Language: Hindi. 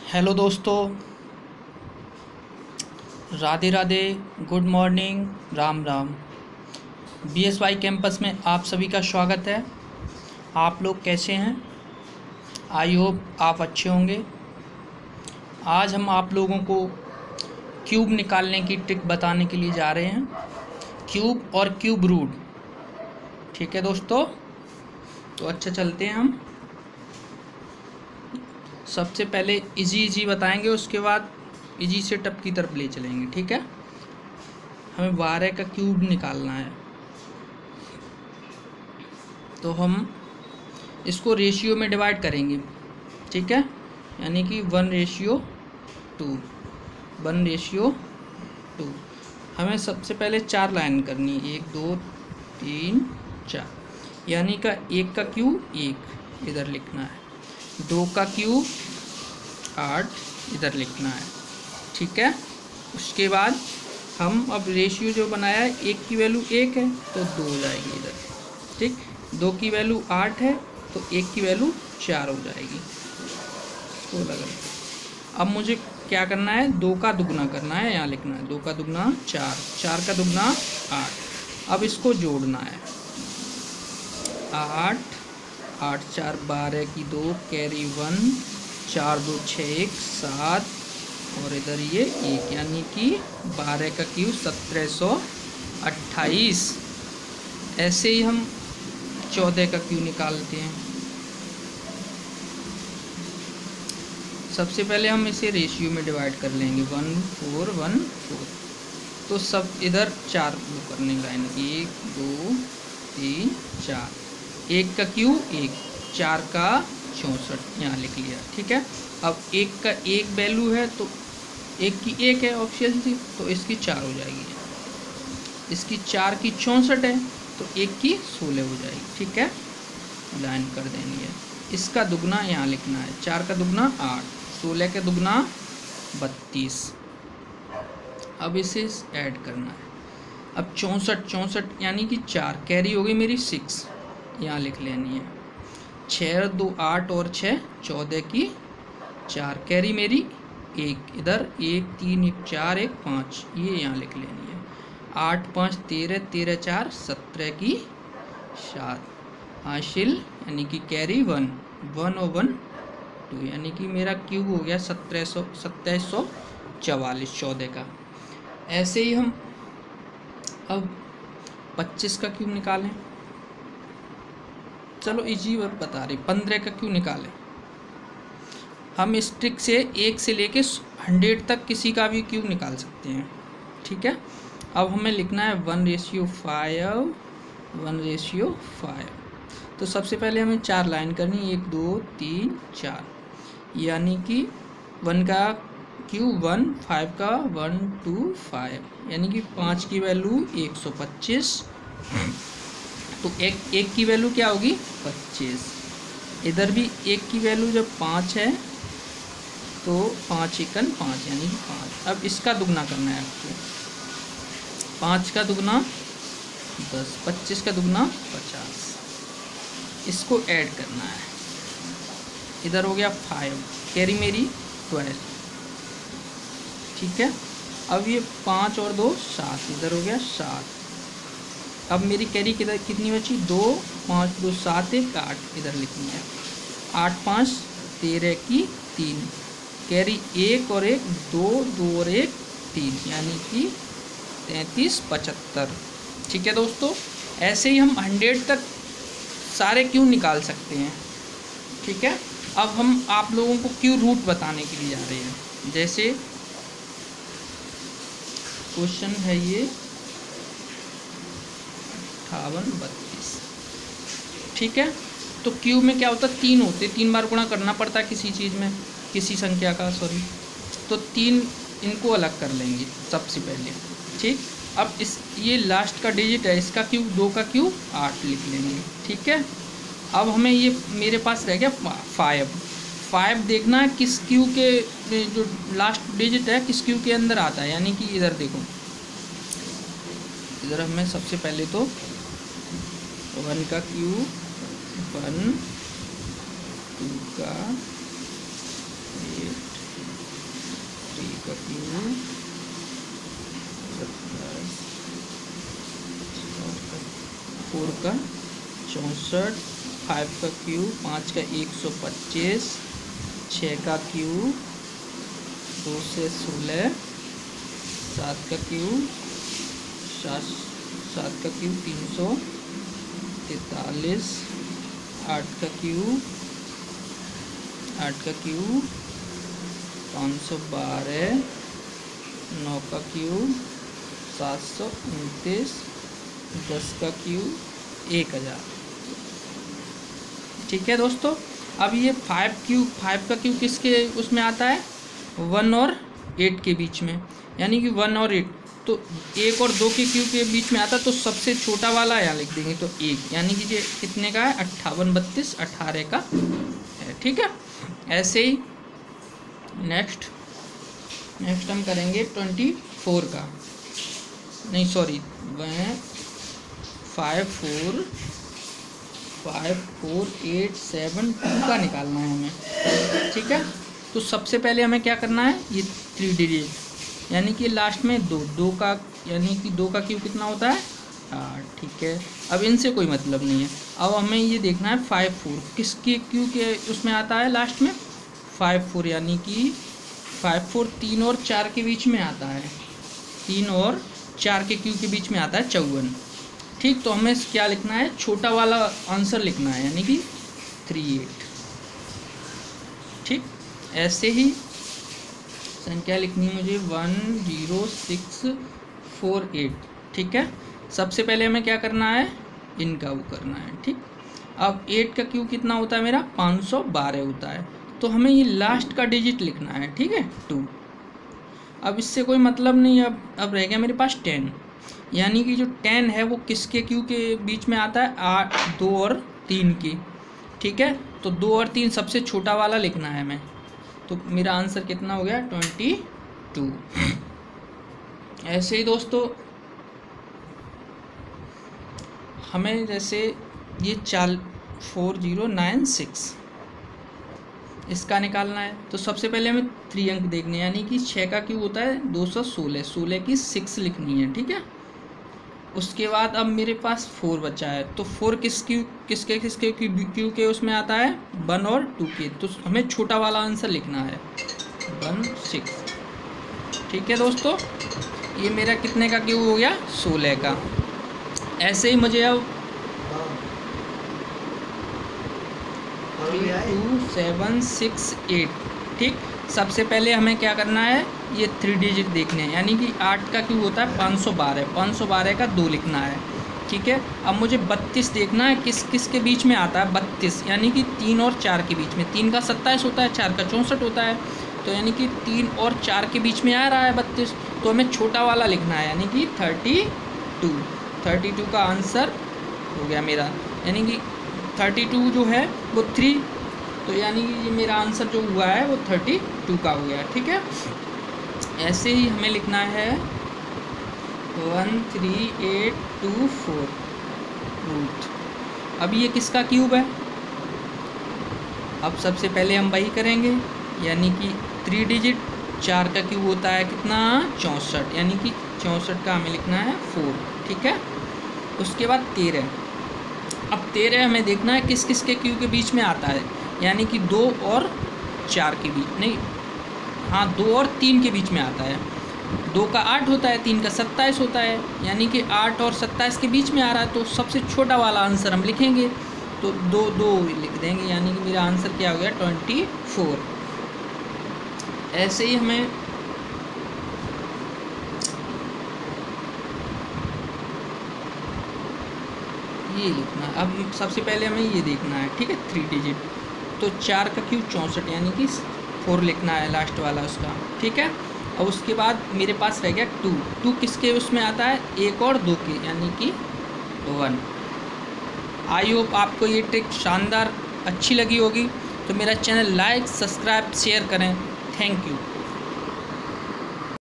हेलो दोस्तों, Radhe Radhe, good morning, Ram Ram. BSY campus में आप सभी का स्वागत है। आप लोग कैसे हैं? आई होप आप अच्छे होंगे। आज हम आप लोगों को क्यूब निकालने की ट्रिक बताने के लिए जा रहे हैं। क्यूब और क्यूब रूट। ठीक है दोस्तों, तो अच्छा चलते हैं। हम सबसे पहले इजी बताएंगे, उसके बाद इजी से टफ की तरफ ले चलेंगे। ठीक है, हमें 12 का क्यूब निकालना है, तो हम इसको रेशियो में डिवाइड करेंगे। ठीक है, यानी कि 1:2। 1:2। हमें सबसे पहले 4 लाइन करनी है, 1 2 3 4। यानी का 1 का क्यूब 1 इधर लिखना है, 2 का क्यूब 8 इधर लिखना है। ठीक है, उसके बाद हम अब रेशियो जो बनाया है, 1 की वैल्यू 1 है तो 2 हो जाएगी इधर। ठीक, 2 की वैल्यू 8 है तो 1 की वैल्यू 4 हो जाएगी। तो लगा, अब मुझे क्या करना है, 2 का दुगना करना है, यहाँ लिखना है 2 का दुगना 4, 4 का दुगना 8। अब इसको जोड़ना है, 8 8 4 12 की 2 कैरी 1, 4 2 6 1 7 और इधर ये 1, यानी कि 12 का क्यूब 1728। ऐसे ही हम 14 का क्यूब निकालते हैं। सबसे पहले हम इसे रेशियो में डिवाइड कर लेंगे, 1 4 1 4। तो सब इधर 4 करने लाइन, 1 2 3 4। 1 का क्यूब 1, 4 का 64 यहाँ लिख लिया। ठीक है, अब 1 का 1 वैल्यू है तो 1 की 1 है ऑप्शन थी, तो इसकी 4 हो जाएगी। इसकी 4 की 64 है तो 1 की 16 हो जाएगी। ठीक है, लाइन कर देनी है। इसका दुगना यहाँ लिखना है, 4 का दुगना 8, 16 का दुगना 32। अब इसे ऐड करना है। अब 64 यानी कि 4 कैरी हो गई मेरी 6, यहाँ लिख लेनी है। 6 2 8 और 6 14 की 4 कैरी मेरी 1, इधर 1 3 1 4 1 5, ये यहाँ लिख लेनी है। 8 5 13 13 4 17 की 7 हासिल, यानी कि कैरी 1 1 और 1 2, यानी कि मेरा क्यूब हो गया 2744 14 का। ऐसे ही हम अब 25 का क्यूब निकालें। चलो इजी बता रही, 15 का क्यूब निकालें। हम इस ट्रिक से 1 से लेके 100 तक किसी का भी क्यूब निकाल सकते हैं। ठीक है, अब हमें लिखना है 1:5 1:5। तो सबसे पहले हमें 4 लाइन करनी, 1 2 3 4, यानी कि 1 का क्यूब 1, 5 का 1 2 5, यानी कि 5 की वैल्यू 125। तो एक की वैल्यू क्या होगी 25। इधर भी 1 की वैल्यू जब 5 है तो 5 1 5, यानी कि 5। अब इसका दुगना करना है आपको, 5 का दुगना 10, 25 का दुगना 50। इसको ऐड करना है, इधर हो गया 5, कैरी मेरी 12। ठीक है, अब ये 5 और 2 7, इधर हो गया 7। अब मेरी कैरी किधर कितनी बची, 2 5 2 7 1 8, इधर लिखनी है। 8 5 13 की 3, कैरी 1 और 1 2 2 और 1 3, यानी कि 33 75। ठीक है दोस्तों, ऐसे ही हम 100 तक सारे क्यों निकाल सकते हैं। ठीक है, अब हम आप लोगों को क्यों रूट बताने के लिए जा रहे हैं। जैसे क्वेश्चन है ये 58 32। ठीक है, तो क्यूब में क्या होता है, 3 होते, 3 बार गुणा करना पड़ता है किसी चीज़ में, किसी संख्या का, सॉरी। तो 3 इनको अलग कर लेंगे सबसे पहले। ठीक, अब इस ये लास्ट का डिजिट है, इसका क्यूब 2 का क्यूब 8 लिख लेंगे। ठीक है, अब हमें ये मेरे पास रह गया 5 देखना है किस क्यू के जो लास्ट डिजिट है किस क्यू के अंदर आता है, यानी कि इधर देखो, इधर हमें सबसे पहले तो 1 का क्यूब 1, 2 का 8 क्यूब 4 का 64, 5 का क्यूब 5 का 125, 6 का क्यूब 2 से 16, 7 का क्यूब 7 का क्यूब 343, 8 का क्यूब 512, 9 का क्यूब 729, 10 का क्यूब 1000। ठीक है दोस्तों, अब ये 5 का क्यूब किसके उसमें आता है, 1 और 8 के बीच में, यानी कि 1 और 8, तो 1 और 2 के क्यूब के बीच में आता, तो सबसे छोटा वाला यहाँ लिख देंगे, तो 1, यानी कि ये कितने का है, 58 32 18 का है। ठीक है, ऐसे ही नेक्स्ट हम करेंगे 24 का, नहीं सॉरी 5 4 8 7 2 का निकालना है हमें। ठीक है, तो सबसे पहले हमें क्या करना है, ये 3 डिजिट, यानी कि लास्ट में 2 का, यानी कि 2 का क्यूब कितना होता है 8। ठीक है, अब इनसे कोई मतलब नहीं है। अब हमें ये देखना है 5 4 किसके क्यूब के उसमें आता है लास्ट में, 5 4, यानी कि 5 4 3 और 4 के बीच में आता है, 3 और 4 के क्यूब के बीच में आता है 54। ठीक, तो हमें क्या लिखना है, छोटा वाला आंसर लिखना है, यानी कि 38। ठीक, ऐसे ही संख्या लिखनी है मुझे 10648। ठीक है, सबसे पहले हमें क्या करना है, इनका वो करना है। ठीक, अब 8 का क्यूब कितना होता है मेरा, 512 होता है, तो हमें ये लास्ट का डिजिट लिखना है। ठीक है, 2। अब इससे कोई मतलब नहीं, अब रह गया मेरे पास 10, यानी कि जो 10 है वो किसके क्यू के बीच में आता है, 8 2 और 3 की। ठीक है, तो 2 और 3 सबसे छोटा वाला लिखना है हमें, तो मेरा आंसर कितना हो गया 22। ऐसे ही दोस्तों हमें जैसे ये 4096 इसका निकालना है, तो सबसे पहले हमें 3 अंक देखने हैं, यानी कि 6 का क्यूब होता है 216, 16 की 6 लिखनी है। ठीक है, उसके बाद अब मेरे पास 4 बचा है, तो 4 किसके क्यू के उसमें आता है, 1 और 2 के, तो हमें छोटा वाला आंसर लिखना है 16। ठीक है दोस्तों, ये मेरा कितने का क्यूब हो गया, 16 का। ऐसे ही मुझे अब 32768। ठीक, सबसे पहले हमें क्या करना है, ये 3 डिजिट देखने हैं, यानी कि 8 का क्यूब होता है 512, 512 का 2 लिखना है। ठीक है, अब मुझे 32 देखना है, किस के बीच में आता है, 32, यानी कि 3 और 4 के बीच में, 3 का 27 होता है, 4 का 64 होता है, तो यानी कि 3 और 4 के बीच में आ रहा है 32, तो हमें छोटा वाला लिखना है, यानी कि 32 का आंसर हो गया मेरा, यानी कि 32 जो है वो 3, तो यानी कि ये मेरा आंसर जो हुआ है वो 32 का हो गया। ठीक है, ऐसे ही हमें लिखना है 13824 रूट। अब ये किसका क्यूब है, अब सबसे पहले हम वही करेंगे, यानी कि 3 डिजिट, 4 का क्यूब होता है कितना 64, यानी कि 64 का हमें लिखना है 4। ठीक है, उसके बाद 13। अब 13 हमें देखना है किस के क्यू के बीच में आता है, यानी कि 2 और 4 के बीच, नहीं हाँ 2 और 3 के बीच में आता है। 2 का 8 होता है, 3 का 27 होता है, यानी कि 8 और 27 के बीच में आ रहा है, तो सबसे छोटा वाला आंसर हम लिखेंगे, तो 2 लिख देंगे, यानी कि मेरा आंसर क्या हो गया 24। ऐसे ही हमें ये लिखना है। अब सबसे पहले हमें ये देखना है, ठीक है 3 डिजिट, तो 4 का क्यूब 64, यानी कि 4 लिखना है लास्ट वाला उसका। ठीक है, और उसके बाद मेरे पास रह गया 2 किसके उसमें आता है, 1 और 2 के, यानी कि 1। आई होप आपको ये ट्रिक शानदार अच्छी लगी होगी, तो मेरा चैनल लाइक सब्सक्राइब शेयर करें। Thank you.